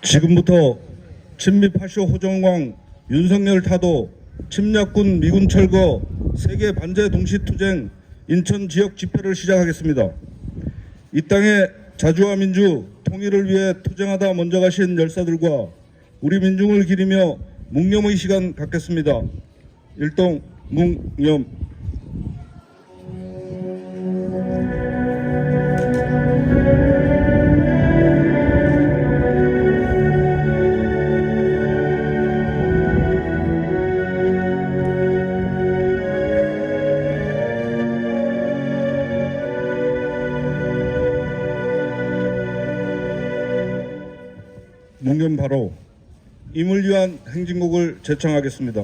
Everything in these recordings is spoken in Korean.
지금부터 친미 파쇼 호정광 윤석열 타도 침략군 미군 철거 세계 반제 동시투쟁 인천 지역 집회를 시작하겠습니다. 이 땅의 자주와 민주 통일을 위해 투쟁하다 먼저 가신 열사들과 우리 민중을 기리며 묵념의 시간 갖겠습니다. 일동 묵념. 묵념 바로 임을 위한 행진곡을 제청하겠습니다.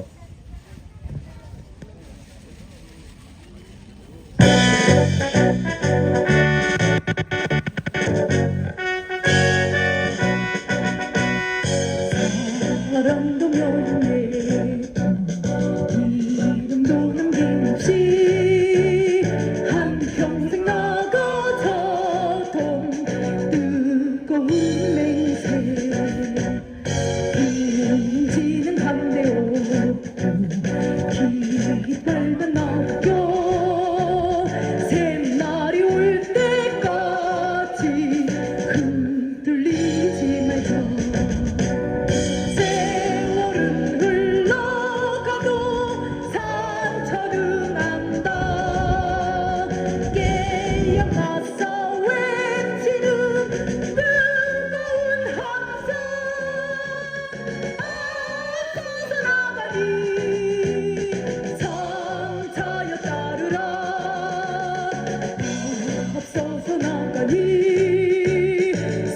사랑도 명예 이름도 남김없이 한평생 나가자던 뜨거운 맹세 빈지는 담대오 깃발만 남겨 새날이 올 때까지 흔들리지 말자. 세월은 흘러가도 상처는 난다. 깨어나서 외치는 뜨거운 함성. 앞서서 나가니 상차여 따르라. 앞서서 나가니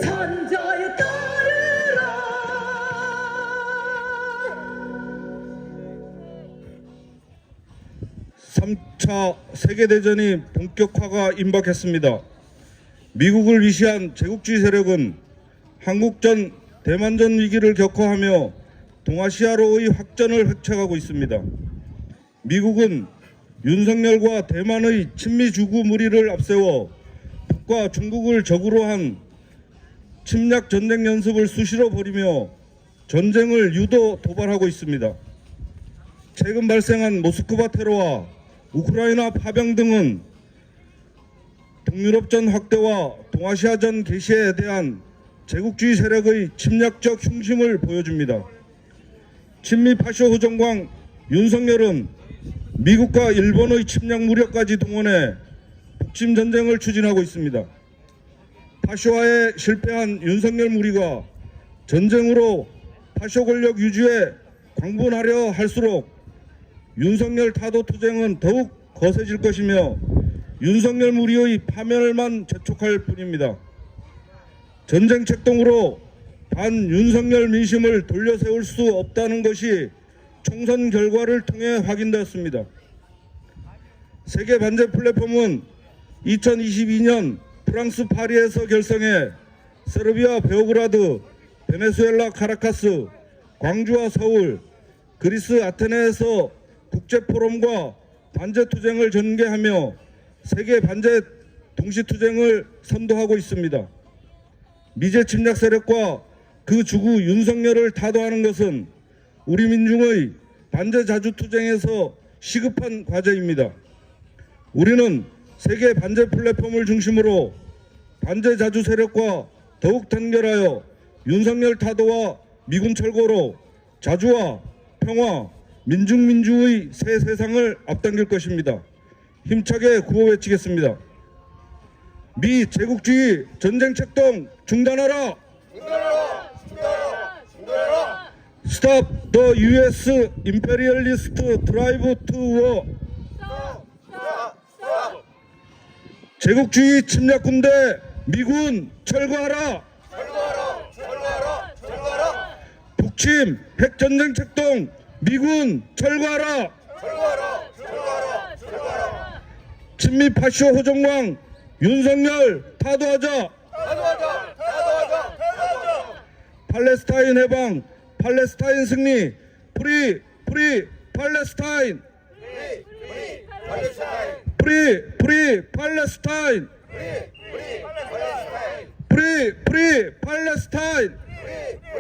산자여 따르라. 3차 세계대전이 본격화가 임박했습니다. 미국을 위시한 제국주의 세력은 한국전, 대만전 위기를 격화하며 동아시아로의 확전을 획책하고 있습니다. 미국은 윤석열과 대만의 친미 주구 무리를 앞세워 북과 중국을 적으로 한 침략 전쟁 연습을 수시로 벌이며 전쟁을 유도 도발하고 있습니다. 최근 발생한 모스크바 테러와 우크라이나 파병 등은 동유럽전 확대와 동아시아전 개시에 대한 제국주의 세력의 침략적 흉심을 보여줍니다. 친미 파쇼 호정광 윤석열은 미국과 일본의 침략 무력까지 동원해 북침 전쟁을 추진하고 있습니다. 파쇼화에 실패한 윤석열 무리가 전쟁으로 파쇼 권력 유지에 광분하려 할수록 윤석열 타도 투쟁은 더욱 거세질 것이며 윤석열 무리의 파멸만 재촉할 뿐입니다. 전쟁 책동으로 반윤석열 민심을 돌려세울 수 없다는 것이 총선 결과를 통해 확인되었습니다. 세계 반제 플랫폼은 2022년 프랑스 파리에서 결성해 세르비아 베오그라드, 베네수엘라 카라카스, 광주와 서울, 그리스 아테네에서 국제포럼과 반제투쟁을 전개하며 세계 반제 동시투쟁을 선도하고 있습니다. 미제 침략 세력과 그 주구 윤석열을 타도하는 것은 우리 민중의 반제 자주투쟁에서 시급한 과제입니다. 우리는 세계 반제 플랫폼을 중심으로 반제 자주 세력과 더욱 단결하여 윤석열 타도와 미군 철거로 자주와 평화, 민중민주의 새 세상을 앞당길 것입니다. 힘차게 구호 외치겠습니다. 미 제국주의 전쟁 책동 중단하라! 중단하라! 중단하라! 중단하라! Stop the U.S. imperialist drive to war. 스톱! 스톱! 스톱! 제국주의 침략 군대 미군 철거하라! 철거하라! 철거하라! 철거하라! 북침 핵전쟁 책동 미군 철거하라! 철거하라! 철거하라! 철거하라! 친미 파쇼 호정광 윤석열 타도하자! 타도하자! 타도하자! 타도하자! 팔레스타인 해방, 팔레스타인 승리, 프리 팔레스타인, 프리 팔레스타인! 프리 팔레스타인, 프리 팔레스타인! 프리 팔레스타인. 프리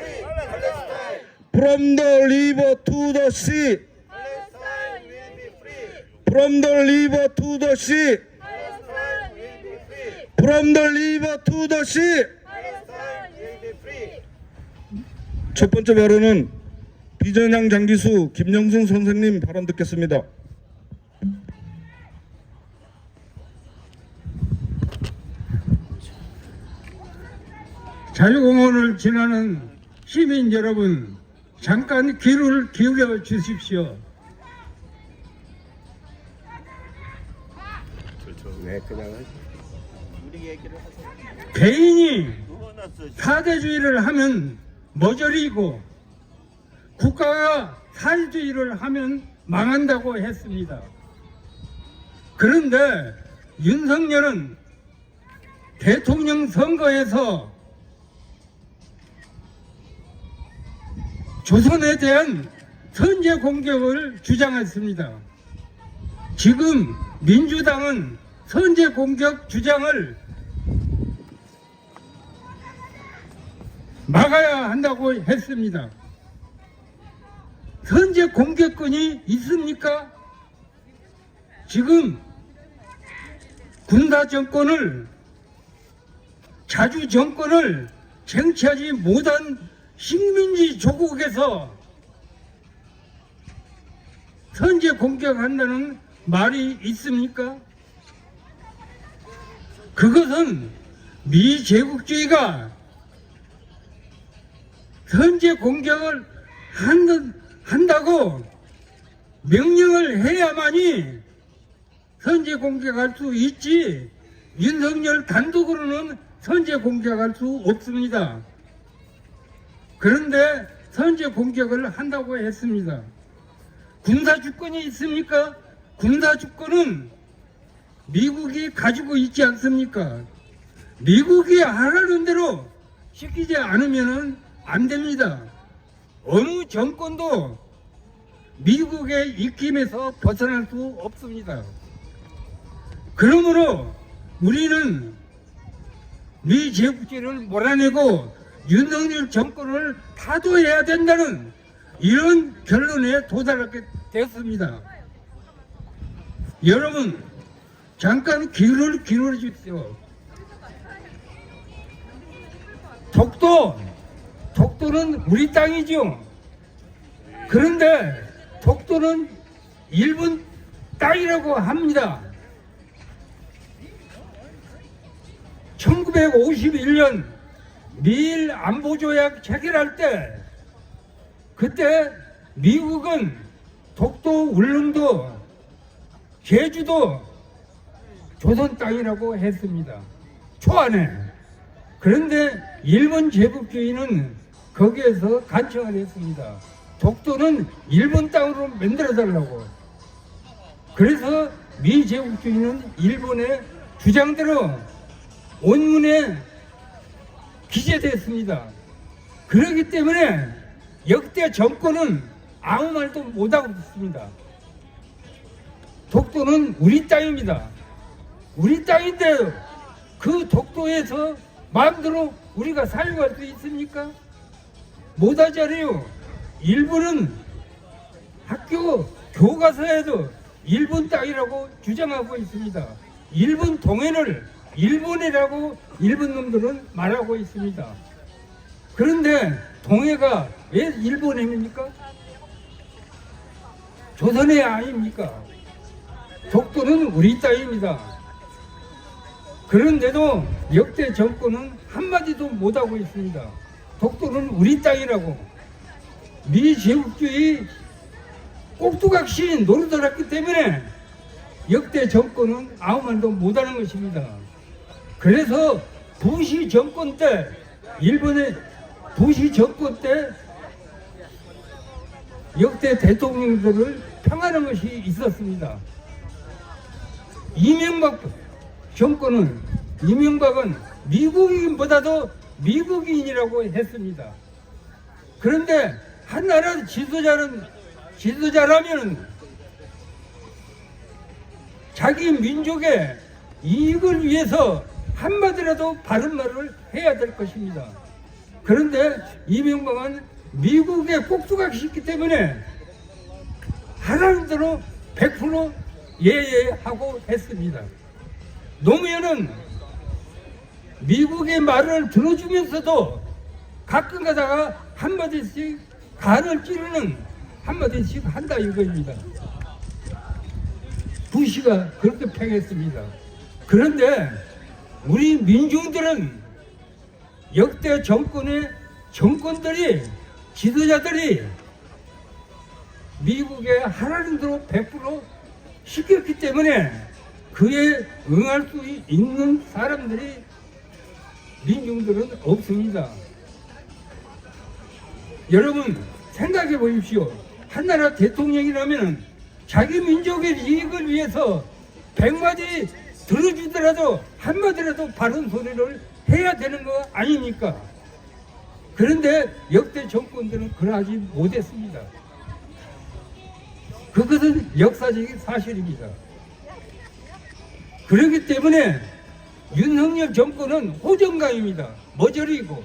From the river to the sea. Palestine will be free. From the river to the sea. Palestine will be free. From the river to the sea. Palestine will be free. 첫 번째 발언은 비전향 장기수 김영승 선생님 발언 듣겠습니다. 자유공원을 지나는 시민 여러분, 잠깐 귀를 기울여 주십시오. 개인이 사대주의를 하면 머저리고 국가가 사회주의를 하면 망한다고 했습니다. 그런데 윤석열은 대통령 선거에서 조선에 대한 선제 공격을 주장했습니다. 지금 민주당은 선제 공격 주장을 막아야 한다고 했습니다. 선제 공격권이 있습니까? 지금 군사 정권을, 자주 정권을 쟁취하지 못한 식민지 조국에서 선제 공격한다는 말이 있습니까? 그것은 미제국주의가 선제 공격을 한다고 명령을 해야만이 선제 공격할 수 있지, 윤석열 단독으로는 선제 공격할 수 없습니다. 그런데 선제 공격을 한다고 했습니다. 군사 주권이 있습니까? 군사 주권은 미국이 가지고 있지 않습니까? 미국이 하라는 대로 시키지 않으면 안 됩니다. 어느 정권도 미국의 입김에서 벗어날 수 없습니다. 그러므로 우리는 미제국주의를 몰아내고 윤석열 정권을 타도해야 된다는 이런 결론에 도달하게 됐습니다. 여러분, 잠깐 귀를 기울여 주십시오. 독도는 우리 땅이죠. 그런데 독도는 일본 땅이라고 합니다. 1951년 미일 안보조약 체결할 때, 그때 미국은 독도, 울릉도, 제주도 조선 땅이라고 했습니다. 초안에. 그런데 일본 제국주의는 거기에서 간청을 했습니다. 독도는 일본 땅으로 만들어달라고. 그래서 미제국주의는 일본의 주장대로 원문에 기재됐습니다. 그렇기 때문에 역대 정권은 아무 말도 못하고 있습니다. 독도는 우리 땅입니다. 우리 땅인데 그 독도에서 마음대로 우리가 사용할 수 있습니까? 못하잖아요. 일본은 학교 교과서에도 일본 땅이라고 주장하고 있습니다. 일본 동해를 일본이라고 일본 놈들은 말하고 있습니다. 그런데 동해가 왜 일본해입니까? 조선해 아닙니까? 독도는 우리 땅입니다. 그런데도 역대 정권은 한마디도 못하고 있습니다. 독도는 우리 땅이라고. 미제국주의 꼭두각시 노릇을 했기 때문에 역대 정권은 아무 말도 못하는 것입니다. 그래서 부시 정권 때, 일본의 부시 정권 때 역대 대통령들을 평하는 것이 있었습니다. 이명박 정권은, 이명박은 미국인보다도 미국인이라고 했습니다. 그런데 한 나라 지도자라면 자기 민족의 이익을 위해서 한마디라도 바른 말을 해야 될 것입니다. 그런데 이명박은 미국에 꼭두각시 있기 때문에 하라는 대로 100% 예예하고 했습니다. 노무현은 미국의 말을 들어주면서도 가끔 가다가 한마디씩 간을 찌르는 한마디씩 한다 이거입니다. 부시가 그렇게 평했습니다. 그런데 우리 민중들은 역대 정권들이 지도자들이 미국의 하라는 대로 100% 시켰기 때문에 그에 응할 수 있는 사람들이 민중들은 없습니다. 여러분 생각해 보십시오. 한나라 대통령이라면 자기 민족의 이익을 위해서 100마디 들어주더라도 한마디라도 바른 소리를 해야 되는 거 아닙니까? 그런데 역대 정권들은 그러하지 못했습니다. 그것은 역사적인 사실입니다. 그렇기 때문에 윤석열 정권은 호정강입니다. 머저리고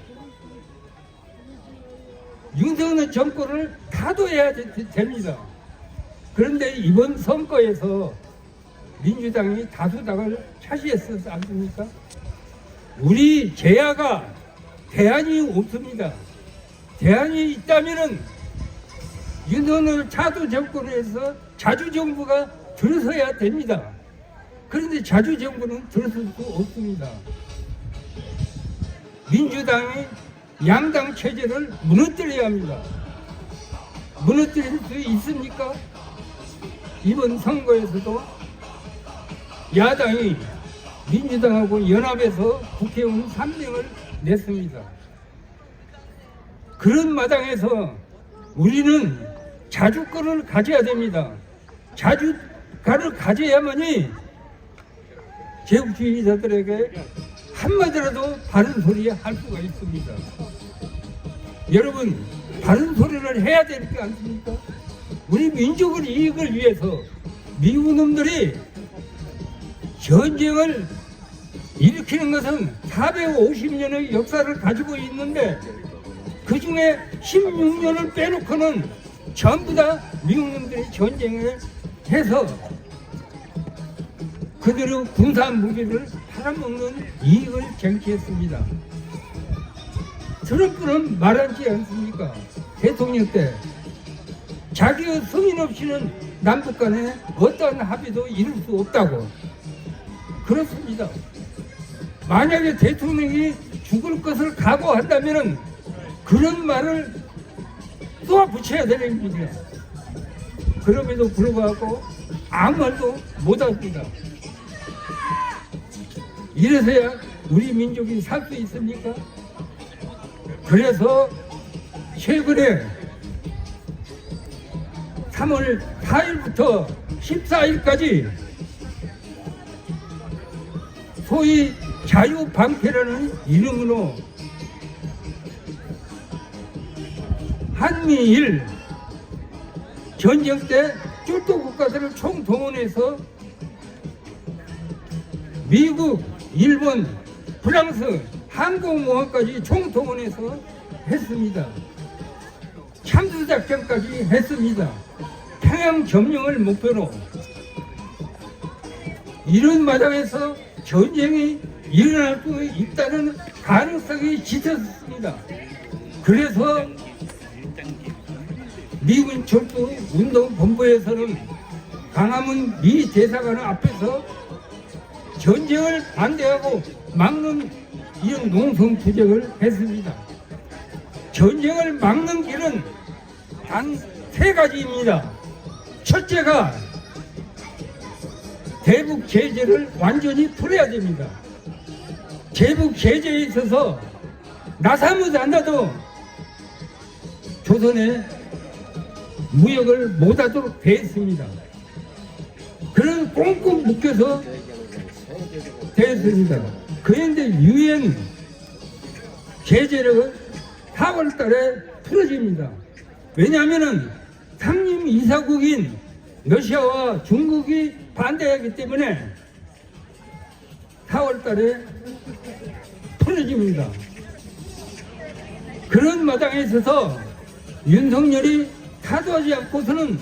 윤석열 정권을 타도해야 됩니다. 그런데 이번 선거에서 민주당이 다수당을 차지했었지 않습니까? 우리 제야가 대안이 없습니다. 대안이 있다면은 윤석열 차도 정권에서 자주정부가 들어서야 됩니다. 그런데 자주정부는 들어설 수 없습니다. 민주당이 양당 체제를 무너뜨려야 합니다. 무너뜨릴 수 있습니까? 이번 선거에서도 야당이 민주당하고 연합해서 국회의원 3명을 냈습니다. 그런 마당에서 우리는 자주권을 가져야 됩니다. 자주권을 가져야만이 제국주의자들에게 한마디라도 바른 소리 할 수가 있습니다. 여러분, 바른 소리를 해야 되지 않습니까? 우리 민족의 이익을 위해서 미국 놈들이 전쟁을 일으키는 것은 450년의 역사를 가지고 있는데 그 중에 16년을 빼놓고는 전부 다 미국 놈들이 전쟁을 해서 그들의 군사 무기를 팔아먹는 이익을 쟁취했습니다. 트럼프는 말하지 않습니까? 대통령 때 자기의 승인 없이는 남북 간에 어떠한 합의도 이룰 수 없다고. 그렇습니다. 만약에 대통령이 죽을 것을 각오한다면 그런 말을 쏘아붙여야 되는 겁니다. 그럼에도 불구하고 아무 말도 못합니다. 이래서야 우리 민족이 살 수 있습니까? 그래서 최근에 3월 4일부터 14일까지 소위 자유방패라는 이름으로 한미일 전쟁 때 쫄도 국가들을 총동원해서 미국, 일본, 프랑스, 항공모함까지 총동원해서 했습니다. 참수작전까지 했습니다. 평양 점령을 목표로. 이런 마당에서 전쟁이 일어날 수 있다는 가능성이 짙었습니다. 그래서 미군 철도 운동본부에서는 강화문 미 대사관 앞에서 전쟁을 반대하고 막는 이런 농성투쟁을 했습니다. 전쟁을 막는 길은 단 3가지입니다. 첫째가 대북 제재를 완전히 풀어야 됩니다. 대북 제재에 있어서 나사무도 안 나도 조선에 무역을 못하도록 되어 있습니다. 그런 꽁꽁 묶여서 되었습니다. 그런데 유엔 제재를 4월 달에 풀어집니다. 왜냐하면 상임 이사국인 러시아와 중국이 반대하기 때문에 4월 달에 풀어집니다. 그런 마당에 있어서 윤석열이 타도하지 않고서는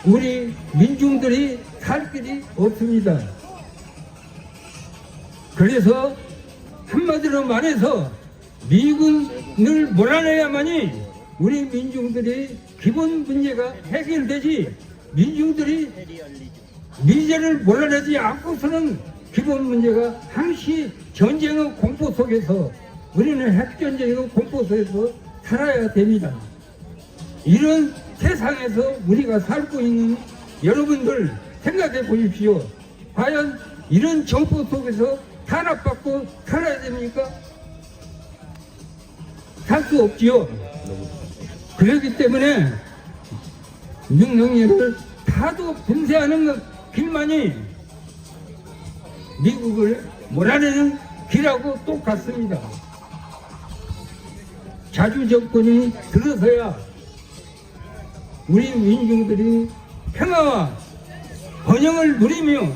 우리 민중들이 살 길이 없습니다. 그래서 한마디로 말해서 미군을 몰아내야만이 우리 민중들이 기본 문제가 해결되지, 민중들이 미제를 몰아내지 않고서는 기본 문제가 항시 전쟁의 공포 속에서, 우리는 핵전쟁의 공포 속에서 살아야 됩니다. 이런 세상에서 우리가 살고 있는 여러분들 생각해 보십시오. 과연 이런 정포 속에서 탄압받고 살아야 됩니까? 살 수 없지요. 그렇기 때문에 윤석열을 타도 분쇄하는 길만이 미국을 몰아내는 길하고 똑같습니다. 자주 정권이 들어서야 우리 민중들이 평화와 번영을 누리며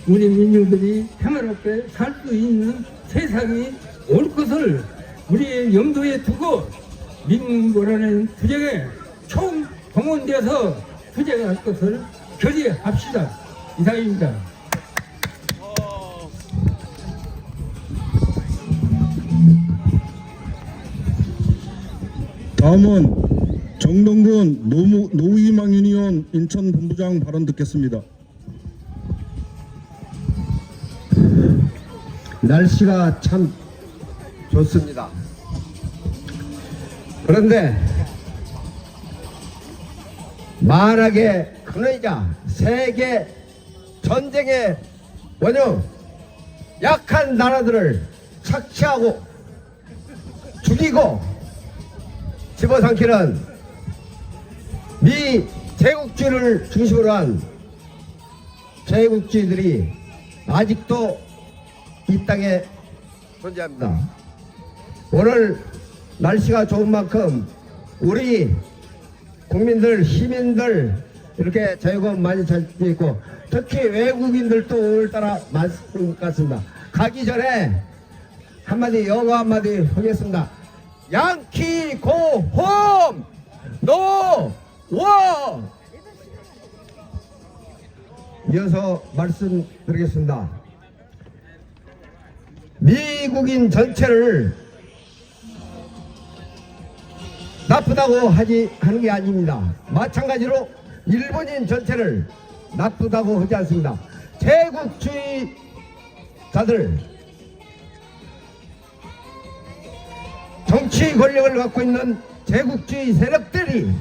우리 민중들이 평화롭게 살 수 있는 세상이 올 것을 우리의 염두에 두고 미국 몰아내는 투쟁에 총동원되어서 투쟁할 것을 결의합시다. 이상입니다. 다음은 정동근 노희망 유니온 인천 본부장 발언 듣겠습니다. 날씨가 참 좋습니다. 그런데 만악의 근원이자 세계 전쟁의 원흉, 약한 나라들을 착취하고 죽이고 집어삼키는 미 제국주의를 중심으로 한 제국주의들이 아직도 이 땅에 존재합니다. 오늘 날씨가 좋은 만큼 우리 국민들, 시민들 이렇게 자유가 많이 잘 있고, 특히 외국인들도 오늘따라 많은 것 같습니다. 가기 전에 한마디 영어 한마디 하겠습니다. 양키 고 홈! 노 워! 이어서 말씀드리겠습니다. 미국인 전체를 나쁘다고 하는 게 아닙니다. 마찬가지로 일본인 전체를 나쁘다고 하지 않습니다. 제국주의자들, 정치 권력을 갖고 있는 제국주의 세력들이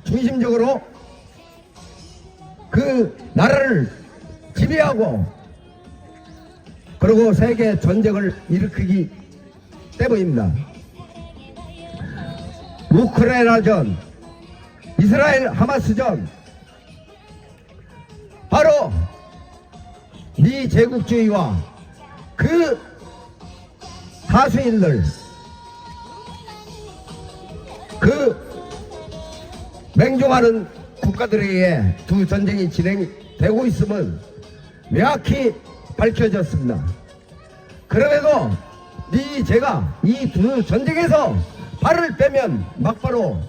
중심적으로 그 나라를 지배하고 그리고 세계 전쟁을 일으키기 때문입니다. 우크라이나전, 이스라엘 하마스전, 바로 미 제국주의와 그 하수인들, 그 맹종하는 국가들에게 두 전쟁이 진행되고 있음은 명확히 밝혀졌습니다. 그럼에도 제가 이 두 전쟁에서 발을 빼면 막바로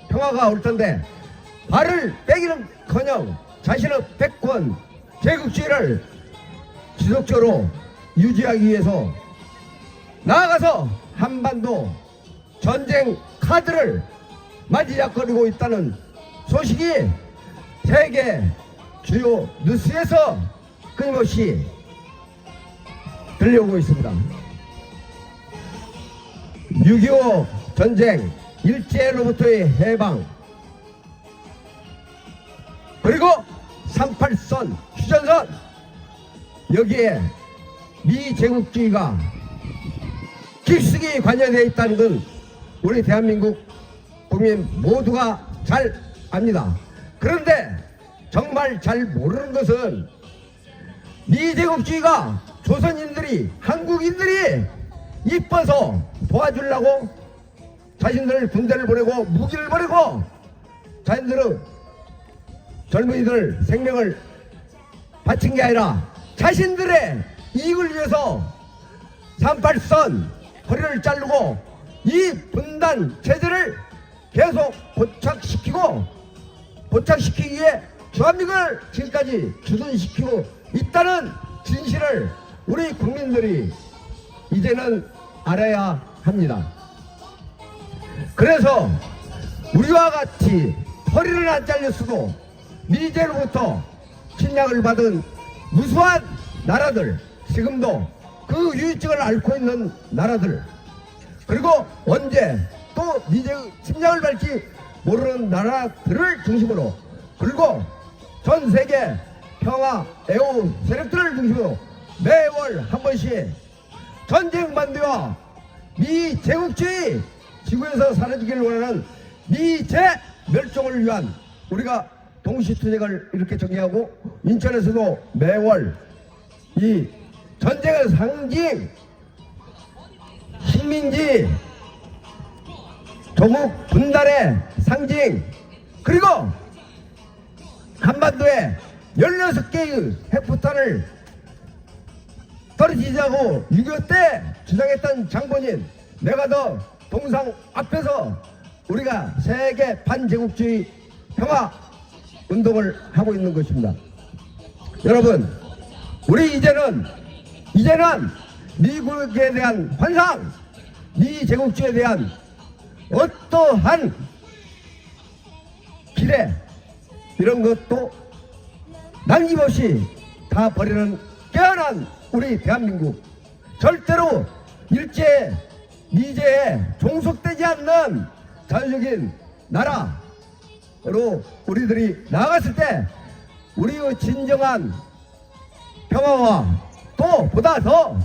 평화가 올 텐데, 발을 빼기는커녕 자신의 패권, 제국주의를 지속적으로 유지하기 위해서 나아가서 한반도 전쟁 카드를 만지작거리고 있다는 소식이 세계 주요 뉴스에서 끊임없이 들려오고 있습니다. 6.25 전쟁, 일제로부터의 해방, 그리고 38선 휴전선, 여기에 미 제국주의가 깊숙이 관여되어 있다는 건 우리 대한민국 국민 모두가 잘 압니다. 그런데 정말 잘 모르는 것은 미 제국주의가 조선인들이, 한국인들이 이뻐서 도와주려고 자신들 군대를 보내고 무기를 보내고 자신들의 젊은이들 생명을 바친 게 아니라 자신들의 이익을 위해서 38선 허리를 자르고 이 분단 체제를 계속 포착시키기 위해 주한미군을 지금까지 주둔시키고 있다는 진실을 우리 국민들이 이제는 알아야 합니다. 그래서 우리와 같이 허리를 안 잘렸어도 미제로부터 침략을 받은 무수한 나라들, 지금도 그 유의증을 앓고 있는 나라들, 그리고 언제 또 미제 침략을 받을지 모르는 나라들을 중심으로, 그리고 전 세계 평화 애호 세력들을 중심으로 매월 한 번씩 전쟁 반대와 미제국주의, 지구에서 사라지기를 원하는 미제 멸종을 위한 우리가 동시투쟁을 이렇게 정리하고, 인천에서도 매월 이 전쟁의 상징 식민지 조국 분단의 상징, 그리고 한반도에 16개의 핵폭탄을 떨어지자고 6.25 때 주장했던 장본인 메가더 동상 앞에서 우리가 세계 반제국주의 평화 운동을 하고 있는 것입니다. 여러분, 우리 이제는 미국에 대한 환상, 미제국주의에 대한 어떠한 기대, 이런 것도 남김없이 다 버리는 깨어난 우리 대한민국, 절대로 일제 미제에 종속되지 않는 자유적인 나라로 우리들이 나아갔을 때 우리의 진정한 평화와 또 보다 더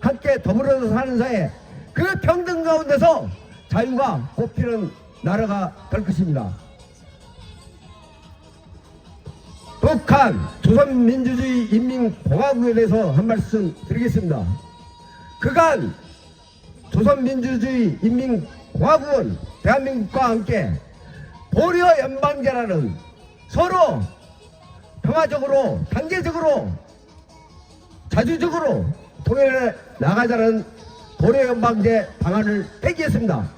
함께 더불어서 사는 사회, 그 평등 가운데서 자유가 꽃피는 나라가 될 것입니다. 북한 조선민주주의 인민공화국에 대해서 한 말씀 드리겠습니다. 그간 조선민주주의 인민공화국은 대한민국과 함께 고려 연방제라는 서로 평화적으로 단계적으로 자주적으로 통일해 나가자는 고려 연방제 방안을 폐기했습니다.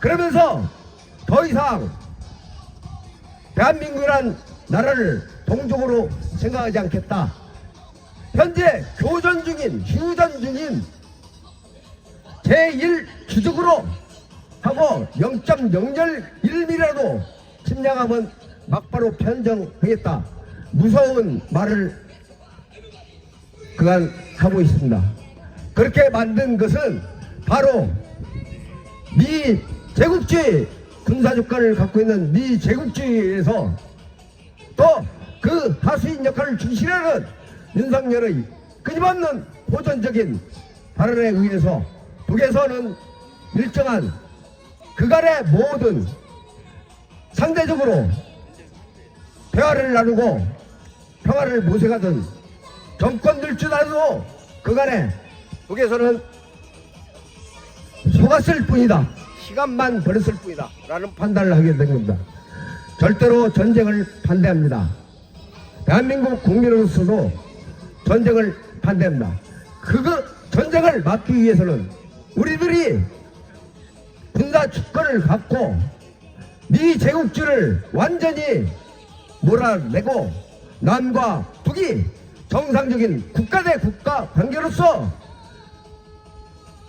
그러면서 더 이상 대한민국이란 나라를 동족으로 생각하지 않겠다. 현재 휴전 중인 제1주적으로 하고 0.001mm라도 침략하면 막바로 편정하겠다. 무서운 말을 그간 하고 있습니다. 그렇게 만든 것은 바로 미제국주의 군사주권을 갖고 있는 미제국주의에서 또 그 하수인 역할을 중시하는 윤석열의 끊임없는 호전적인 발언에 의해서 북에서는 일정한 그간의 모든 상대적으로 대화를 나누고 평화를 모색하던 정권들 줄 알아도 그간에 북에서는 속았을 뿐이다, 시간만 버렸을 뿐이다 라는 판단을 하게 된 겁니다. 절대로 전쟁을 반대합니다. 대한민국 국민으로서도 전쟁을 반대합니다. 그거 전쟁을 막기 위해서는 우리들이 군사 주권을 갖고 미제국주의를 완전히 몰아내고 남과 북이 정상적인 국가 대 국가 관계로서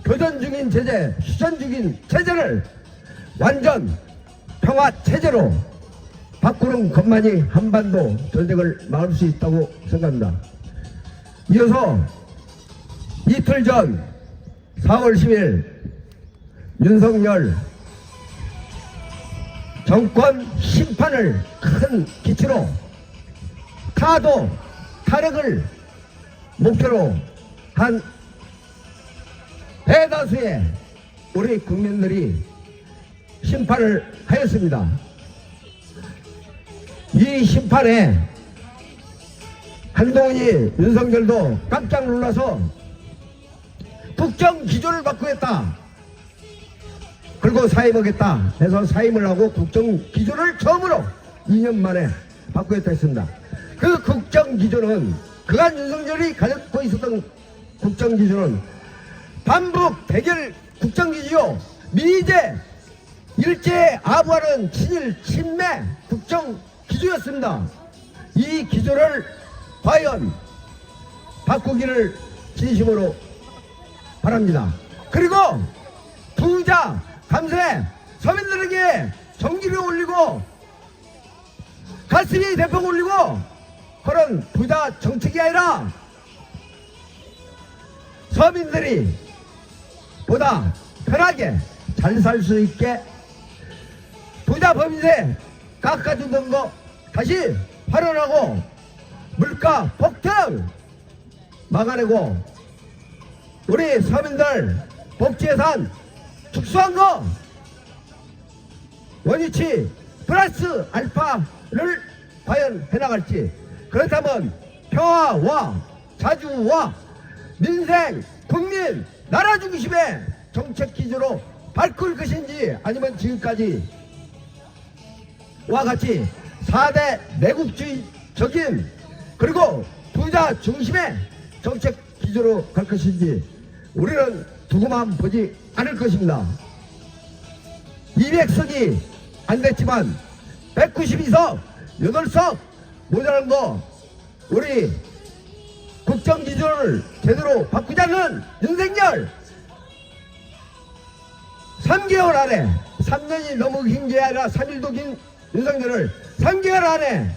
교전 중인 체제, 휴전 중인 체제를 완전 평화 체제로 바꾸는 것만이 한반도 전쟁을 막을 수 있다고 생각합니다. 이어서 이틀 전 4월 10일 윤석열 정권 심판을 큰 기치로 탄핵을 목표로 한 대다수의 우리 국민들이 심판을 하였습니다. 이 심판에 한동훈이 윤석열도 깜짝 놀라서 국정 기조를 바꾸겠다, 그리고 사임하겠다 해서 사임을 하고 국정 기조를 처음으로 2년 만에 바꾸겠다 했습니다. 그 국정 기조는 그간 윤석열이 가지고 있었던 국정 기조는 반북 대결 국정기지요 미제 일제 아부하는 친일 친매 국정기조였습니다. 이 기조를 과연 바꾸기를 진심으로 바랍니다. 그리고 부자 감세 서민들에게 전기를 올리고 가스비 대폭 올리고 그런 부자 정책이 아니라 서민들이 보다 편하게 잘 살 수 있게 부자 법인세 깎아주던 거 다시 활용하고 물가 폭등 막아내고 우리 서민들 복지예산 축소한 거 원위치 플러스 알파를 과연 해나갈지 그렇다면 평화와 자주와 민생 국민 나라 중심의 정책 기조로 바꿀 것인지 아니면 지금까지 와 같이 4대 내국주의적인 그리고 부자 중심의 정책 기조로 갈 것인지 우리는 두고만 보지 않을 것입니다. 200석이 안 됐지만 192석 8석 모자란 거 우리 국정 기조를 제대로 바꾸자는 윤석열 3개월 안에 3년이 너무 긴 게 아니라 3일도 긴 윤석열을 3개월 안에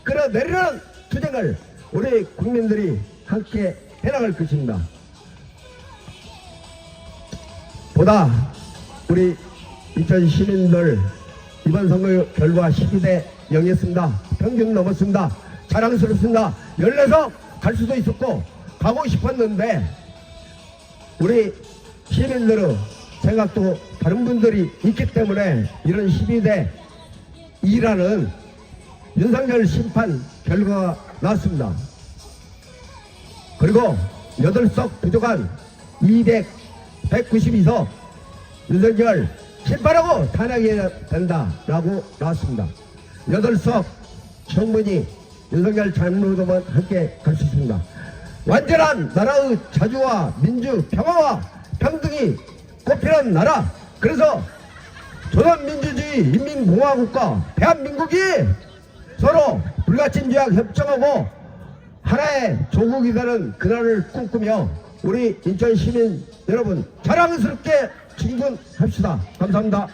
끌어내리는 투쟁을 우리 국민들이 함께 해나갈 것입니다. 보다 우리 인천 시민들 이번 선거 결과 12대 0이었습니다. 평균 넘었습니다. 자랑스럽습니다. 14석 갈 수도 있었고 가고 싶었는데 우리 시민들의 생각도 다른 분들이 있기 때문에 이런 12대 2라는 윤석열 심판 결과가 나왔습니다. 그리고 8석 부족한 192석 윤석열 심판하고 탄핵해야 된다라고 나왔습니다. 8석 충분히 윤석열 잘못하면 함께 갈 수 있습니다. 완전한 나라의 자주와 민주 평화와 평등이 꽃피는 나라 그래서 조선민주주의 인민공화국과 대한민국이 서로 불가침조약 협정하고 하나의 조국이 되는 그날을 꿈꾸며 우리 인천 시민 여러분 자랑스럽게 출근합시다. 감사합니다.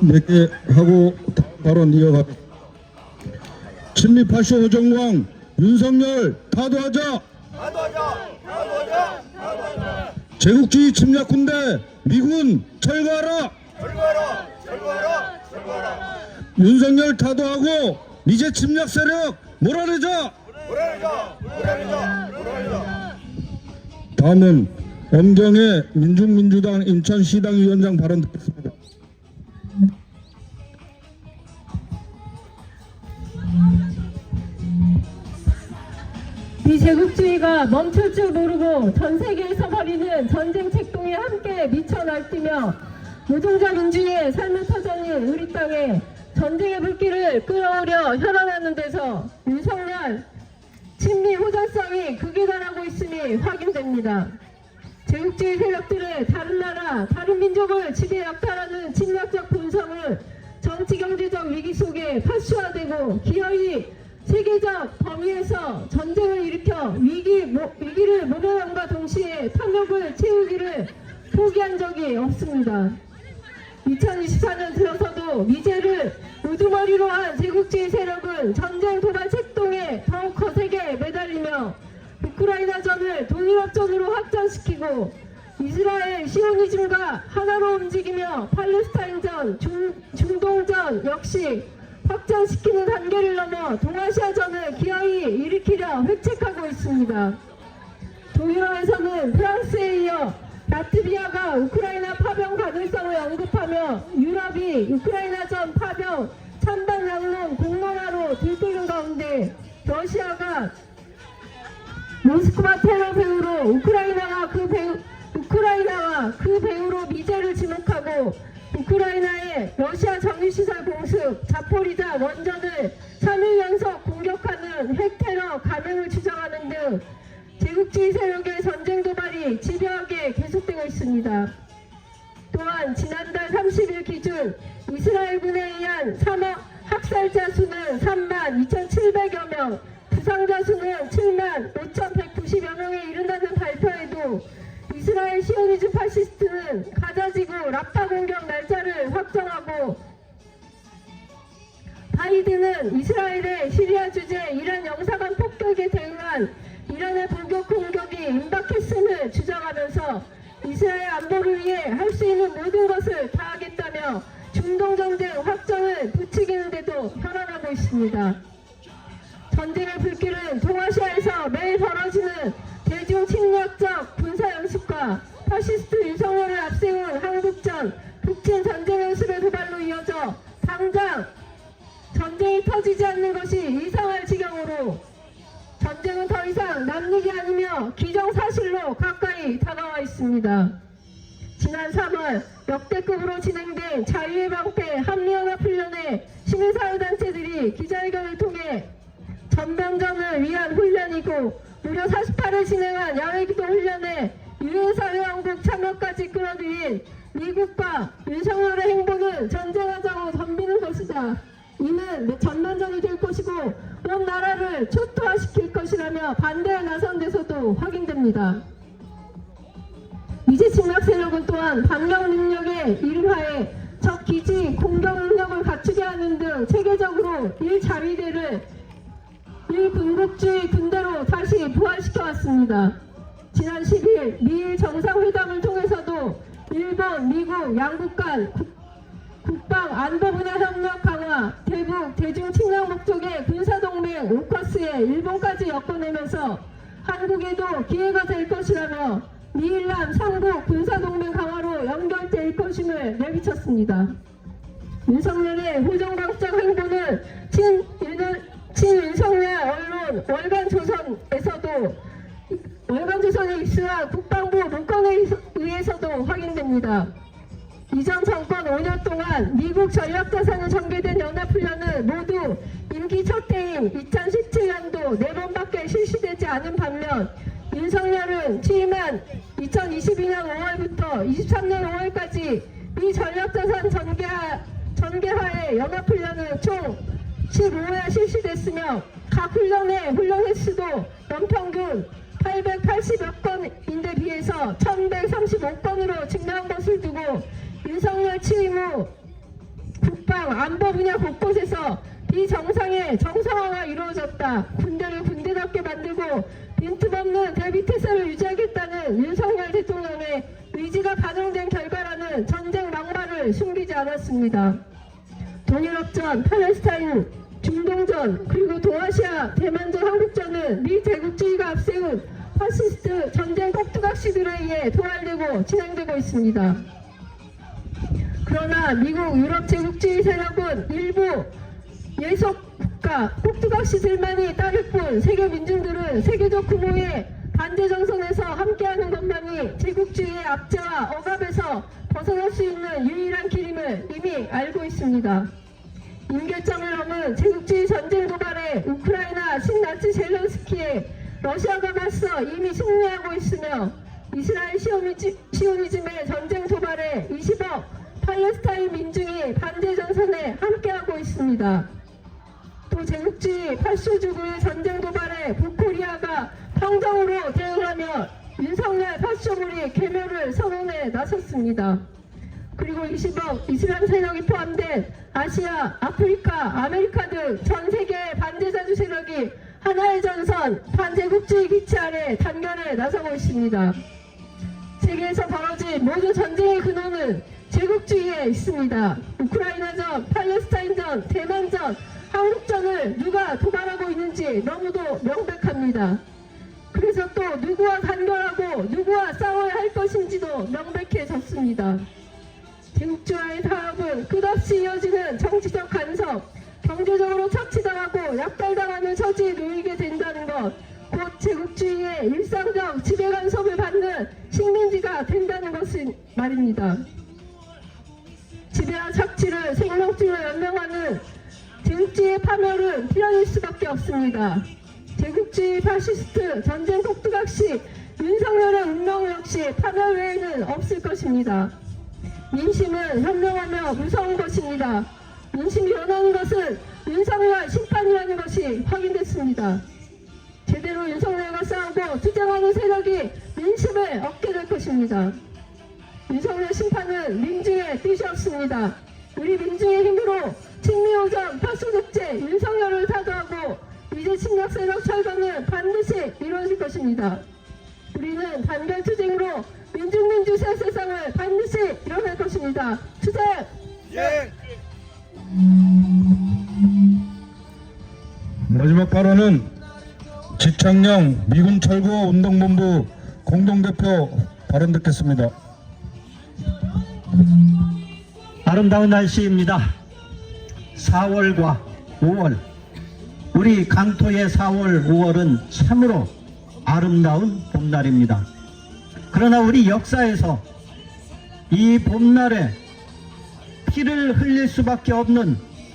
몇 개 하고 발언 이어가겠습니다. 친미파쇼 호정광 윤석열 타도하자. 제국주의 침략군대 미군 철거하라. 윤석열 타도하고 미제 침략 세력 몰아내자. 다음은 엄경의 민중민주당 인천시당 위원장 발언 듣겠습니다. 이 제국주의가 멈출 줄 모르고 전 세계에서 벌이는 전쟁 책동에 함께 미쳐 날뛰며 노동자 민주의 삶의 터전인 우리 땅에 전쟁의 불길을 끌어오려 혈안하는 데서 윤석열 친미 호전성이 극에 달하고 있음이 확인됩니다. 제국주의 세력들의 다른 나라, 다른 민족을 지배 약탈하는 침략적 본성을 정치 경제적 위기 속에 파쇼화되고 기어이 세계적 범위에서 전쟁을 일으켜 위기를 모면함과 동시에 탐욕을 채우기를 포기한 적이 없습니다. 2024년 들어서도 미제를 우두머리로 한 제국주의 세력은 전쟁 도발 책동에 더욱 거세게 매달리며 우크라이나전을 동유럽전으로 확장시키고 이스라엘 시오니즘과 하나로 움직이며 팔레스타인전, 중동전 역시 확장시키는 단계를 넘어 동아시아전을 기어이 일으키려 획책하고 있습니다. 동유럽에서는 프랑스에 이어 라트비아가 우크라이나 파병 가능성을 언급하며 유럽이 우크라이나전 파병 찬반 양론 공론화로 들끓는 가운데 러시아가 모스크바 테러 배후로 우크라이나와 그 배후로 미제를 지목하고 우크라이나의 러시아 정유시설 공습, 자포리자 원전을 3일 연속 공격하는 이유는 핵테러 감염을 주장하는 등 제국주의 세력의 전쟁 도발이 집요하게 계속되고 있습니다. 또한 지난달 30일 기준 이스라엘군에 의한 사망 학살자 수는 32,700여 명, 부상자 수는 75,190여 명에 이른다는 발표에도 이스라엘 시오니즘 파시스트는 가자지구 라파 공격 날짜를 확정하고 바이든은 이스라엘의 시리아 주재 이란 영사관 폭격에 대응한 이란의 본격 공격이 임박했음을 주장하면서 이스라엘 안보를 위해 할 수 있는 모든 것을 다하겠다며 중동전쟁 확정을 부추기는데도 현안하고 있습니다. 전쟁의 불길은 동아시아에서 매일 벌어지는 대중 침략적 군사연습과 파시스트 윤석열을 앞세운 한국전, 북친 전쟁연습의 도발로 이어져 당장 전쟁이 터지지 않는 것이 이상할 지경으로 전쟁은 더 이상 남얘기 아니며 기정사실로 가까이 다가와 있습니다. 지난 3월 역대급으로 진행된 자유의 방패 한미연합훈련에 시민사회단체들이 기자회견을 통해 전병전을 위한 훈련이고 무려 48일 진행한 야외기도 훈련에 유엔사회원국 참여까지 끌어들인 미국과 윤석열의 행보는 전쟁하자고 덤비는 것이다. 이는 전면전이 될 것이고 온 나라를 초토화시킬 것이라며 반대에 나선 데서도 확인됩니다. 이제 침략 세력은 또한 반격 능력의 이름하에 적 기지 공격 능력을 갖추게 하는 등 체계적으로 일자위대를 일군국주의 군대로 다시 부활시켜 왔습니다. 지난 10일 미일 정상회담을 통해서도 일본, 미국 양국 간 국방 안보 분야 협력 강화, 대북 대중 침략 목적의 군사동맹 오커스에 일본까지 엮어내면서 한국에도 기회가 될 것이라며 미일남 삼국 군사동맹 강화로 연결될 것임을 내비쳤습니다. 윤석열의 호정방적 행보는 친윤석열 언론 월간조선에 입수한 국방부 문건에 의해서도 확인됩니다. 이전 정권 5년 동안 미국 전략자산을 전개된 연합훈련은 모두 임기 첫 해인 2017년도 4번밖에 실시되지 않은 반면 윤석열은 취임한 2022년 5월부터 23년 5월까지 미 전략자산 전개하에 연합훈련은 총 15회 실시됐으며 각 훈련의 훈련 횟수도 연평균 880여 건인데 비해서 1135건으로 증가한 것을 두고 윤석열 취임 후 국방 안보 분야 곳곳에서 비정상의 정상화가 이루어졌다. 군대를 군대답게 만들고 빈틈없는 대비태세를 유지하겠다는 윤석열 대통령의 의지가 반영된 결과라는 전쟁 막말을 숨기지 않았습니다. 동유럽전, 팔레스타인, 중동전, 그리고 동아시아, 대만전, 한국전은 미 대국주의가 앞세운 파시스트 전쟁 꼭두각시들에 의해 도활되고 진행되고 있습니다. 그러나 미국, 유럽 제국주의 세력은 일부 예속국가 꼭두각시들만이 따를 뿐 세계 민중들은 세계적 규모의 반대 정선에서 함께하는 것만이 제국주의의 압제와 억압에서 벗어날 수 있는 유일한 길임을 이미 알고 있습니다. 임계점을 넘은 제국주의 전쟁 도발에 우크라이나 신나치 젤렌스키에 러시아가 맞서 이미 승리하고 있으며 이스라엘 시오니즘의 전쟁 도발에 20억 팔레스타인 민중이 반대 전선에 함께하고 있습니다. 또 제국주의 파쇼주구의 전쟁 도발에 북코리아가 평정으로 대응하며 윤석열 파쇼물이 개묘를 선언에 나섰습니다. 그리고 20억 이슬람 세력이 포함된 아시아, 아프리카, 아메리카 등 전 세계의 반대자주 세력이 하나의 전선, 반제국주의 기치 아래 단결에 나서고 있습니다. 세계에서 벌어진 모든 전쟁의 근원은 제국주의에 있습니다. 우크라이나전, 팔레스타인전, 대만전, 한국전을 누가 도발하고 있는지 너무도 명백합니다. 그래서 또 누구와 단결하고 누구와 싸워야 할 것인지도 명백해졌습니다. 제국주와의 타협은 끝없이 이어지는 정치적 간섭, 경제적으로 착취당하고 약탈당하는 처지에 놓이게 된다는 것, 곧 제국주의의 일상적 지배 간섭을 받는 식민지가 된다는 것은 말입니다. 지배와 착취를 생명줄로 연명하는 제국주의의 파멸은 필연일 수밖에 없습니다. 제국주의 파시스트 전쟁 폭두각시 윤석열의 운명 역시 파멸 외에는 없을 것입니다. 민심은 현명하며 무서운 것입니다. 민심이 변하는 것은 윤석열 심판이라는 것이 확인됐습니다. 제대로 윤석열과 싸우고 투쟁하는 세력이 민심을 얻게 될 것입니다. 윤석열 심판은 민중의 뜻이 없습니다. 우리 민중의 힘으로 친미오점 파수독재 윤석열을 타도하고 이제 침략 세력 철거는 반드시 이루어질 것입니다. 우리는 단결 투쟁으로 민중 새 세상을 반드시 이뤄낼 것입니다. 투쟁! 예. 마지막 발언은 지창영 미군 철거 운동본부 공동대표 발언 듣겠습니다. 아름다운 날씨입니다. 4월과 5월, 우리 강토의 4월, 5월은 참으로 아름다운 봄날입니다. 그러나 우리 역사에서 이 봄날에 피를 흘릴 수밖에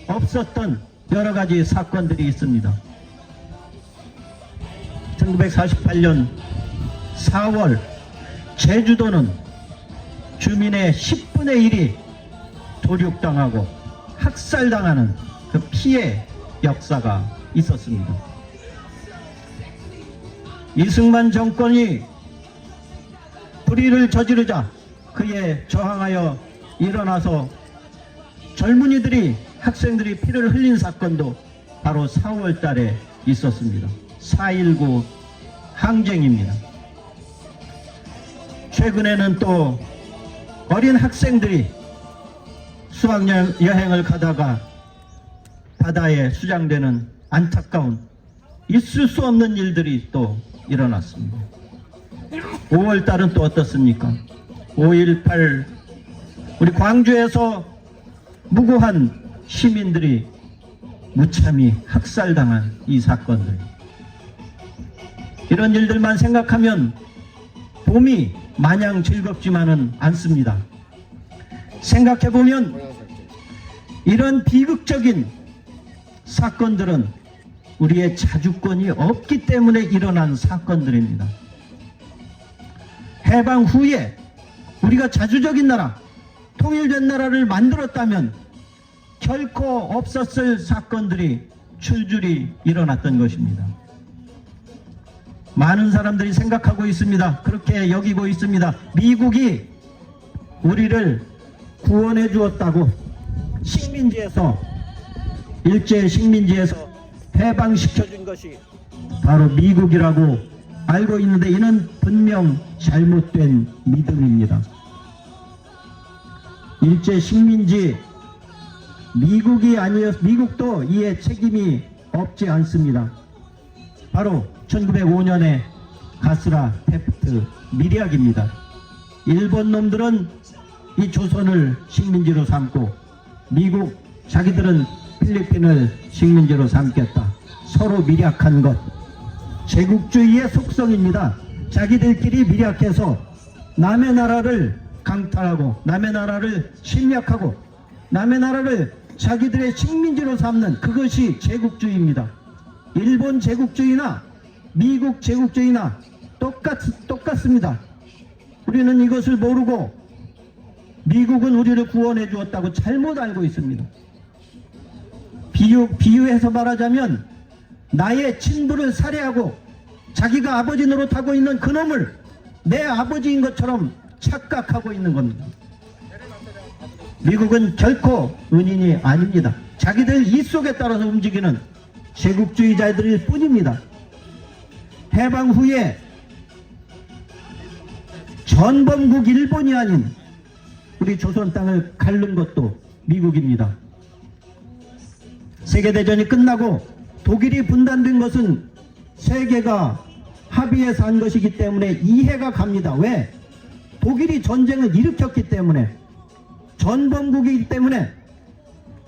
없었던 여러 가지 사건들이 있습니다. 1948년 4월 제주도는 주민의 10분의 1이 도륙당하고 학살당하는 그 피해 역사가 있었습니다. 이승만 정권이 불의를 저지르자 그에 저항하여 일어나서 젊은이들이 학생들이 피를 흘린 사건도 바로 4월 달에 있었습니다. 4.19 항쟁입니다. 최근에는 또 어린 학생들이 수학여행을 가다가 바다에 수장되는 안타까운 있을 수 없는 일들이 또 일어났습니다. 5월 달은 또 어떻습니까? 5.18 우리 광주에서 무고한 시민들이 무참히 학살당한 이 사건들, 이런 일들만 생각하면 봄이 마냥 즐겁지만은 않습니다. 생각해보면 이런 비극적인 사건들은 우리의 자주권이 없기 때문에 일어난 사건들입니다. 해방 후에 우리가 자주적인 나라, 통일된 나라를 만들었다면 결코 없었을 사건들이 줄줄이 일어났던 것입니다. 많은 사람들이 생각하고 있습니다. 그렇게 여기고 있습니다. 미국이 우리를 구원해 주었다고, 식민지에서, 일제 식민지에서 해방시켜 준 것이 바로 미국이라고 알고 있는데, 이는 분명 잘못된 믿음입니다. 일제 식민지 미국도 이에 책임이 없지 않습니다. 바로 1905년에 가스라 테프트 미리학입니다. 일본 놈들은 이 조선을 식민지로 삼고 미국 자기들은 필리핀을 식민지로 삼겠다. 서로 미략한 것, 제국주의의 속성입니다. 자기들끼리 미략해서 남의 나라를 강탈하고 남의 나라를 침략하고 남의 나라를 자기들의 식민지로 삼는, 그것이 제국주의입니다. 일본 제국주의나 미국 제국주의나 똑같습니다. 우리는 이것을 모르고 미국은 우리를 구원해 주었다고 잘못 알고 있습니다. 비유해서 말하자면 나의 친부를 살해하고 자기가 아버지 노릇하고 있는 그놈을 내 아버지인 것처럼 착각하고 있는 겁니다. 미국은 결코 은인이 아닙니다. 자기들 이속에 따라서 움직이는 제국주의자들일 뿐입니다. 해방 후에 전범국 일본이 아닌 우리 조선 땅을 갈른 것도 미국입니다. 세계대전이 끝나고 독일이 분단된 것은 세계가 합의해서 한 것이기 때문에 이해가 갑니다. 왜? 독일이 전쟁을 일으켰기 때문에, 전범국이기 때문에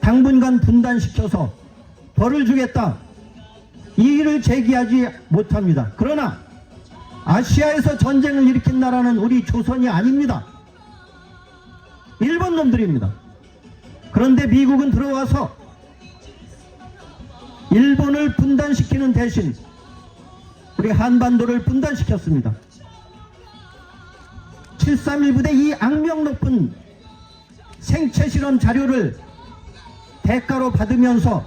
당분간 분단시켜서 벌을 주겠다, 이 일을 제기하지 못합니다. 그러나 아시아에서 전쟁을 일으킨 나라는 우리 조선이 아닙니다. 일본 놈들입니다. 그런데 미국은 들어와서 일본을 분단시키는 대신 우리 한반도를 분단시켰습니다. 7.31 부대 이 악명 높은 생체 실험 자료를 대가로 받으면서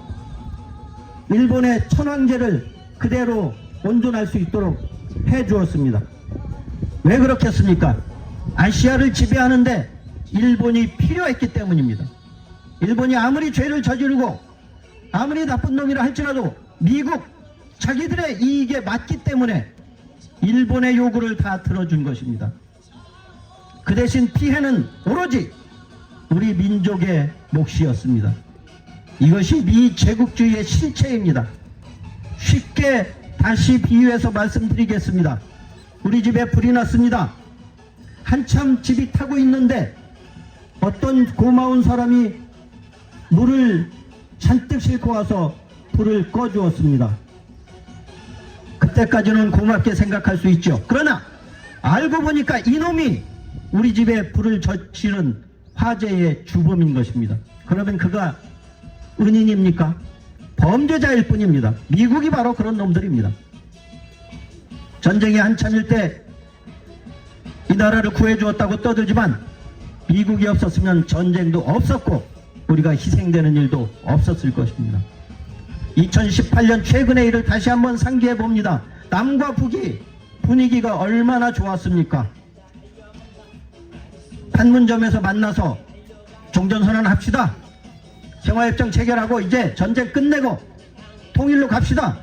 일본의 천황제를 그대로 온전할 수 있도록 해주었습니다. 왜 그렇겠습니까? 아시아를 지배하는데 일본이 필요했기 때문입니다. 일본이 아무리 죄를 저지르고 아무리 나쁜 놈이라 할지라도 미국 자기들의 이익에 맞기 때문에 일본의 요구를 다 들어준 것입니다. 그 대신 피해는 오로지 우리 민족의 몫이었습니다. 이것이 미 제국주의의 실체입니다. 쉽게 다시 비유해서 말씀드리겠습니다. 우리 집에 불이 났습니다. 한참 집이 타고 있는데 어떤 고마운 사람이 물을 잔뜩 싣고 와서 불을 꺼주었습니다. 그때까지는 고맙게 생각할 수 있죠. 그러나 알고 보니까 이놈이 우리 집에 불을 저지른 화재의 주범인 것입니다. 그러면 그가 은인입니까? 범죄자일 뿐입니다. 미국이 바로 그런 놈들입니다. 전쟁이 한참일 때 이 나라를 구해주었다고 떠들지만 미국이 없었으면 전쟁도 없었고 우리가 희생되는 일도 없었을 것입니다. 2018년 최근의 일을 다시 한번 상기해 봅니다. 남과 북이 분위기가 얼마나 좋았습니까? 판문점에서 만나서 종전선언 합시다. 평화협정 체결하고 이제 전쟁 끝내고 통일로 갑시다.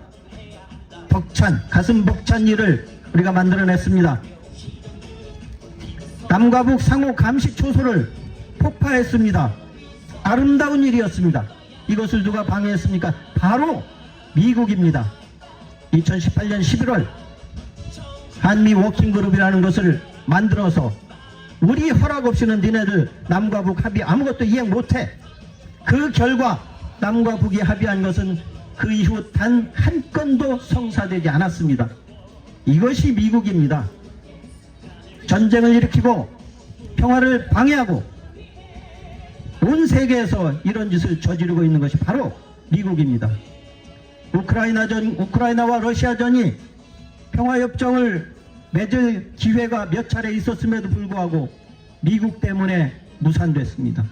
벅찬, 가슴 벅찬 일을 우리가 만들어냈습니다. 남과 북 상호 감시 초소를 폭파했습니다. 아름다운 일이었습니다. 이것을 누가 방해했습니까? 바로 미국입니다. 2018년 11월 한미 워킹그룹이라는 것을 만들어서 우리 허락 없이는 니네들 남과 북 합의 아무것도 이행 못해. 그 결과 남과 북이 합의한 것은 그 이후 단 한 건도 성사되지 않았습니다. 이것이 미국입니다. 전쟁을 일으키고 평화를 방해하고 온 세계에서 이런 짓을 저지르고 있는 것이 바로 미국입니다. 우크라이나와 러시아전이 평화협정을 맺을 기회가 몇 차례 있었음에도 불구하고 미국 때문에 무산됐습니다.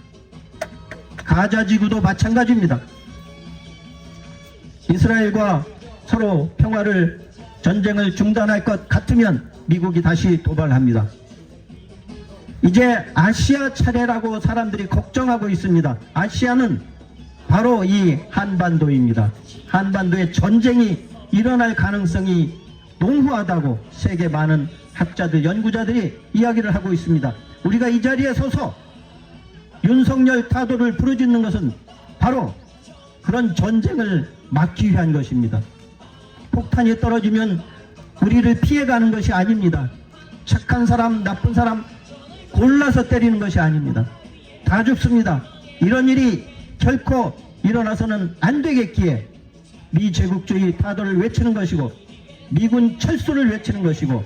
가자지구도 마찬가지입니다. 이스라엘과 서로 전쟁을 중단할 것 같으면 미국이 다시 도발합니다. 이제 아시아 차례라고 사람들이 걱정하고 있습니다. 아시아는 바로 이 한반도입니다. 한반도에 전쟁이 일어날 가능성이 농후하다고 세계 많은 학자들, 연구자들이 이야기를 하고 있습니다. 우리가 이 자리에 서서 윤석열 타도를 부르짖는 것은 바로 그런 전쟁을 막기 위한 것입니다. 폭탄이 떨어지면 우리를 피해가는 것이 아닙니다. 착한 사람, 나쁜 사람 골라서 때리는 것이 아닙니다. 다 죽습니다. 이런 일이 결코 일어나서는 안 되겠기에 미제국주의 타도를 외치는 것이고 미군 철수를 외치는 것이고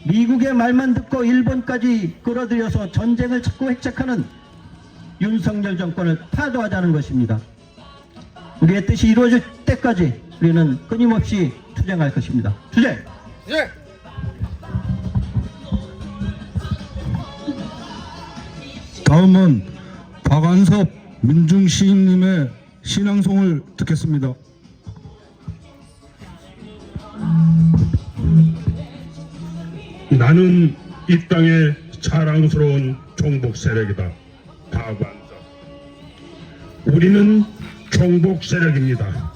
미국의 말만 듣고 일본까지 끌어들여서 전쟁을 자꾸 획책하는 윤석열 정권을 타도하자는 것입니다. 우리의 뜻이 이루어질 때까지 우리는 끊임없이 투쟁할 것입니다. 투쟁! 예. 다음은 박완섭 민중시인님의 신앙송을 듣겠습니다. 나는 이 땅의 자랑스러운 종복 세력이다. 박완섭. 우리는 종복 세력입니다.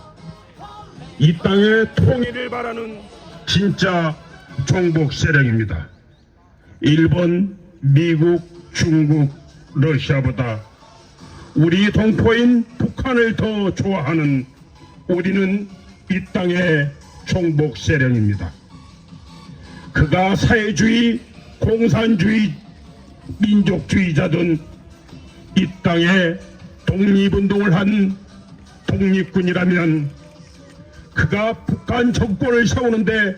이 땅의 통일을 바라는 진짜 종복 세력입니다. 일본, 미국, 중국, 러시아보다 우리 동포인 북한을 더 좋아하는 우리는 이 땅의 종복 세력입니다. 그가 사회주의, 공산주의, 민족주의자든 이 땅에 독립운동을 한 독립군이라면 그가 북한 정권을 세우는데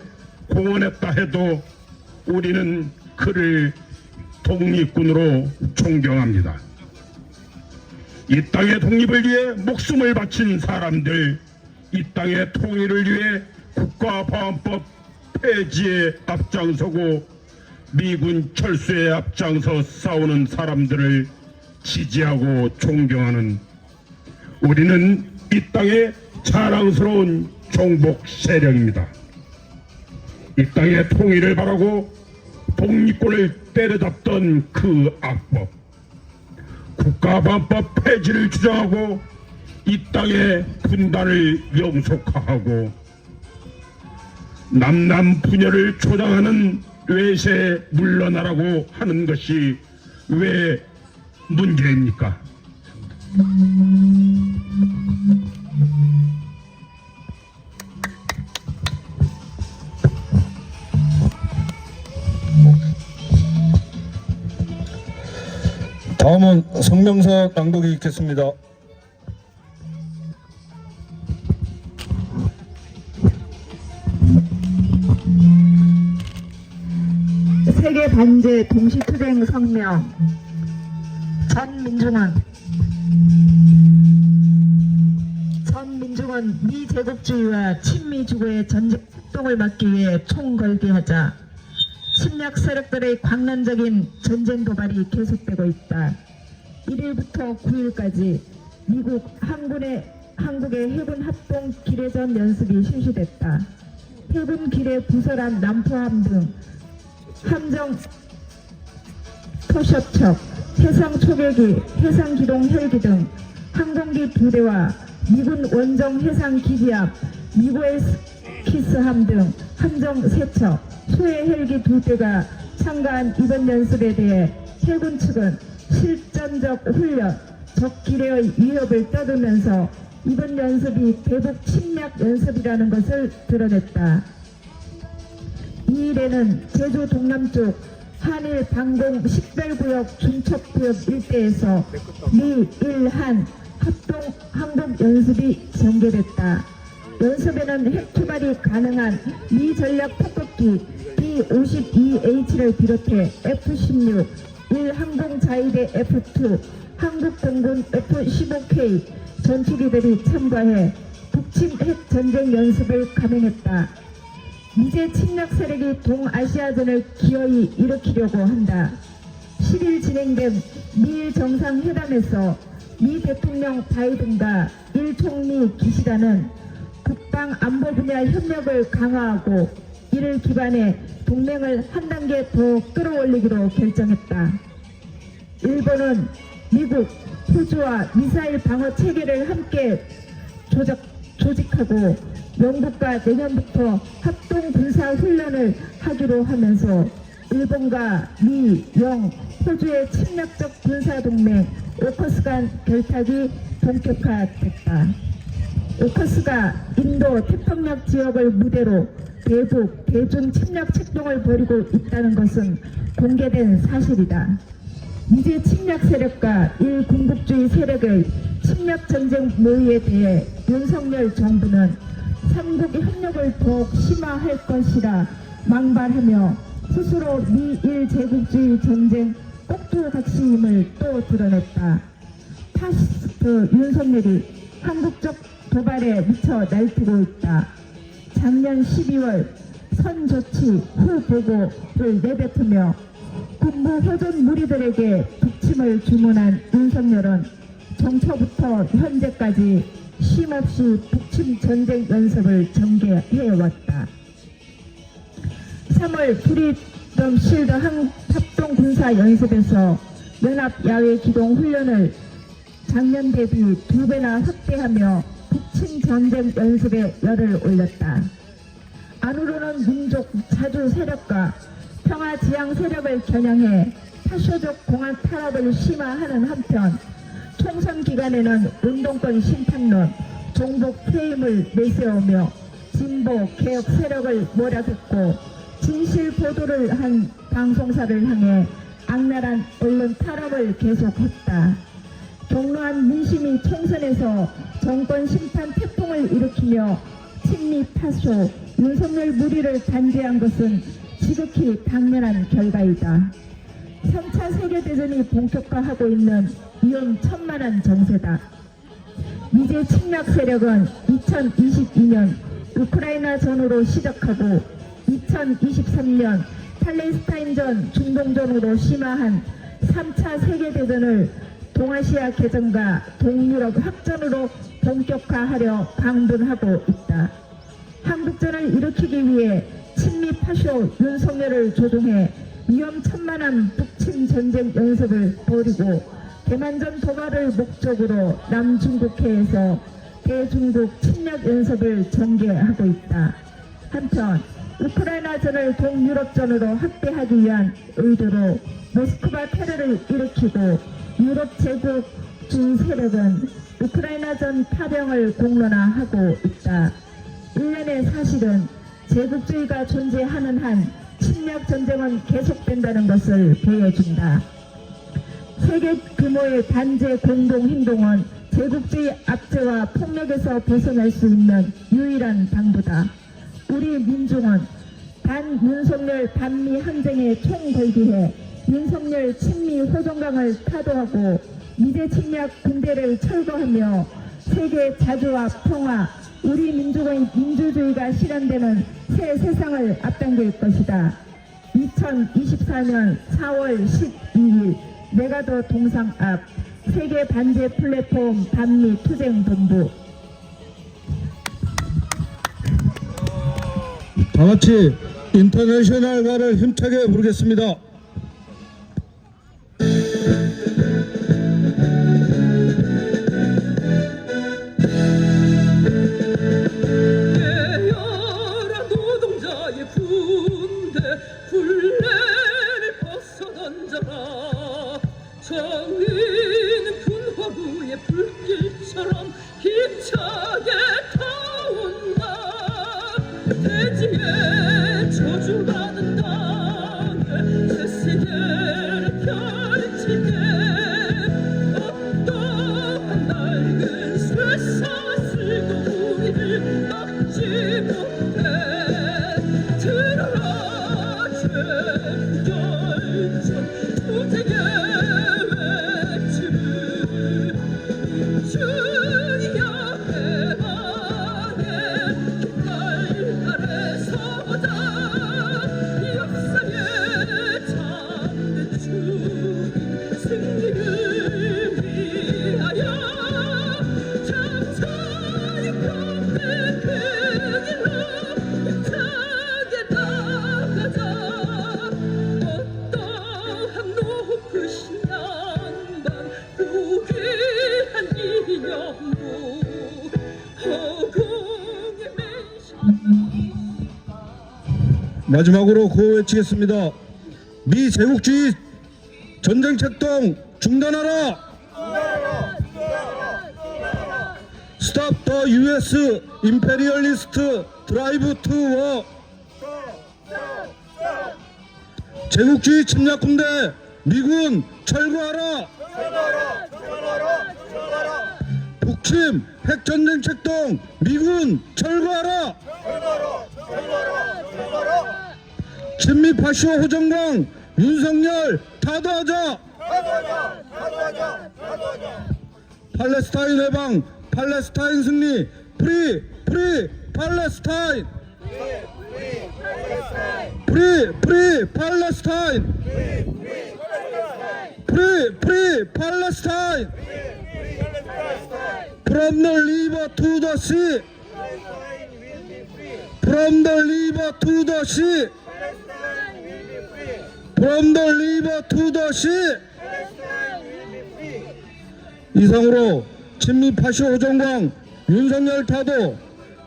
공헌했다 해도 우리는 그를 독립군으로 존경합니다. 이 땅의 독립을 위해 목숨을 바친 사람들, 이 땅의 통일을 위해 국가보안법 폐지에 앞장서고 미군 철수에 앞장서 싸우는 사람들을 지지하고 존경하는 우리는 이 땅의 자랑스러운 종복 세력입니다. 이 땅의 통일을 바라고 독립권을 때려잡던 그 악법, 국가보안법 폐지를 주장하고 이 땅의 분단을 영속화하고 남남 분열을 조장하는 외세에 물러나라고 하는 것이 왜 문제입니까? 다음은 성명서 낭독이 있겠습니다. 세계 반제 동시투쟁 성명. 전민중은 미제국주의와 친미주고의 전쟁 폭동을 막기 위해 총걸개하자 침략 세력들의 광란적인 전쟁 도발이 계속되고 있다. 1일부터 9일까지 미국 한국의 해군 합동 기뢰전 연습이 실시됐다. 해군 기뢰 부설한 남포함 등 함정 토셔척, 해상 초계기, 해상 기동 헬기 등 항공기 2대와 미군 원정 해상 기지 앞 미고에스키스함 등 함정 3척, 소해 헬기 2대가 참가한 이번 연습에 대해 해군 측은 실전적 훈련, 적 기뢰의 위협을 떠들면서 이번 연습이 대북 침략 연습이라는 것을 드러냈다. 이 일에는 제주 동남쪽 한일 방공 식별구역 중첩구역 일대에서 미, 일, 한 합동 항공 연습이 전개됐다. 연습에는 핵 투발이 가능한 미 전략 폭격기 B-52H를 비롯해 F-16, 1항공자위대 F-2, 한국공군 F-15K 전투기들이 참가해 북침 핵 전쟁 연습을 감행했다. 미제 침략 세력이 동아시아전을 기어이 일으키려고 한다. 10일 진행된 미일 정상회담에서 미 대통령 바이든과 일 총리 기시다는 국방 안보 분야 협력을 강화하고 이를 기반해 동맹을 한 단계 더 끌어올리기로 결정했다. 일본은 미국, 호주와 미사일 방어 체계를 함께 조직하고 영국과 내년부터 합동 군사 훈련을 하기로 하면서 일본과 미, 영, 호주의 침략적 군사 동맹 오커스 간 결탁이 본격화됐다. 오커스가 인도 태평양 지역을 무대로 대북, 대중 침략 책동을 벌이고 있다는 것은 공개된 사실이다. 미제 침략 세력과 일군국주의 세력의 침략 전쟁 모의에 대해 윤석열 정부는 삼국의 협력을 더욱 심화할 것이라 망발하며 스스로 미일 제국주의 전쟁 꼭두각시임을 또 드러냈다. 파시스트 윤석열이 한국적 도발에 미쳐 날뛰고 있다. 작년 12월 선조치 후 보고를 내뱉으며 군부 호전 무리들에게 북침을 주문한 윤석열은 정초부터 현재까지 쉼없이 북침 전쟁 연습을 전개해왔다. 3월 프리덤 실드 합동 군사 연습에서 연합 야외 기동 훈련을 작년 대비 2배나 확대하며 북침 전쟁 연습에 열을 올렸다. 안으로는 민족 자주 세력과 평화지향 세력을 겨냥해 파쇼적 공안 탄압을 심화하는 한편 총선 기간에는 운동권 심판론, 종북 프레임을 내세우며 진보 개혁 세력을 몰아듣고 진실 보도를 한 방송사를 향해 악랄한 언론 탄압을 계속했다. 격노한 민심이 총선에서 정권 심판 태풍을 일으키며 친미 파쇼, 윤석열 무리를 단죄한 것은 지극히 당연한 결과이다. 3차 세계대전이 본격화하고 있는 위험천만한 정세다. 미제 침략 세력은 2022년 우크라이나 전으로 시작하고 2023년 팔레스타인전, 중동전으로 심화한 3차 세계대전을 동아시아 개전과 동유럽 확전으로 본격화하려 방문하고 있다. 한국전을 일으키기 위해 친미 파쇼 윤석열을 조종해 위험천만한 북침 전쟁 연습을 벌이고 대만전 도발을 목적으로 남중국해에서 대중국 침략 연습을 전개하고 있다. 한편 우크라이나전을 동유럽전으로 확대하기 위한 의도로 모스크바 테러를 일으키고 유럽 제국주의 세력은 우크라이나전 파병을 공론화하고 있다. 일련의 사실은 제국주의가 존재하는 한 침략 전쟁은 계속된다는 것을 보여준다. 세계 규모의 반제 공동행동은 제국주의 압제와 폭력에서 벗어날 수 있는 유일한 방도다. 우리 민중은 반 윤석열 반미 항쟁에 총궐기해 윤석열 친미 호종강을 타도하고 미제 침략 군대를 철거하며 세계 자주와 평화, 우리 민족의 민주주의가 실현되는 새 세상을 앞당길 것이다. 2024년 4월 12일 메가더 동상 앞 세계 반제 플랫폼 반미 투쟁본부. 다같이 인터내셔널가를 힘차게 부르겠습니다. 깨어라 노동자의 군대 굴레를 벗어던져라. 정의는 분화구의 불길처럼 힘차게 타온다. 대지에 저주받은 땅에 새 세계를 펼치게 어떠한 낡은 쇠사슬도 우리를 막지 못해. 들어라 제국열전 투쟁의 외침을 주니야 대만의 깃발 아래 서보자. 역사의 참된 죽인 승리를 위하여 잠자리 컴백 그 길로 힘차게 나가자. 어떠한 높으신 양반 고귀한 이념도 허공에 매시. 마지막으로 구호 외치겠습니다. 미 제국주의 전쟁 책동 중단하라. Stop the U.S. imperialist drive to war. 제국주의 침략 군대 미군 철거하라. 북침 핵전쟁 책동 미군 철거하라. 친미 파쇼 호정광 윤석열 타도하자. 팔레스타인 해방, 팔레스타인 승리, 프리 팔레스타인, 프리 팔레스타인, 프리 팔레스타인, from the river to the sea, from the river to the sea, from the river to the sea. 이상으로 친미 파쇼 호정광 윤석열 타도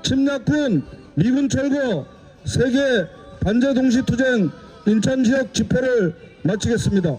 침략군 미군 철거 세계 반제 동시 투쟁 인천 지역 집회를 마치겠습니다.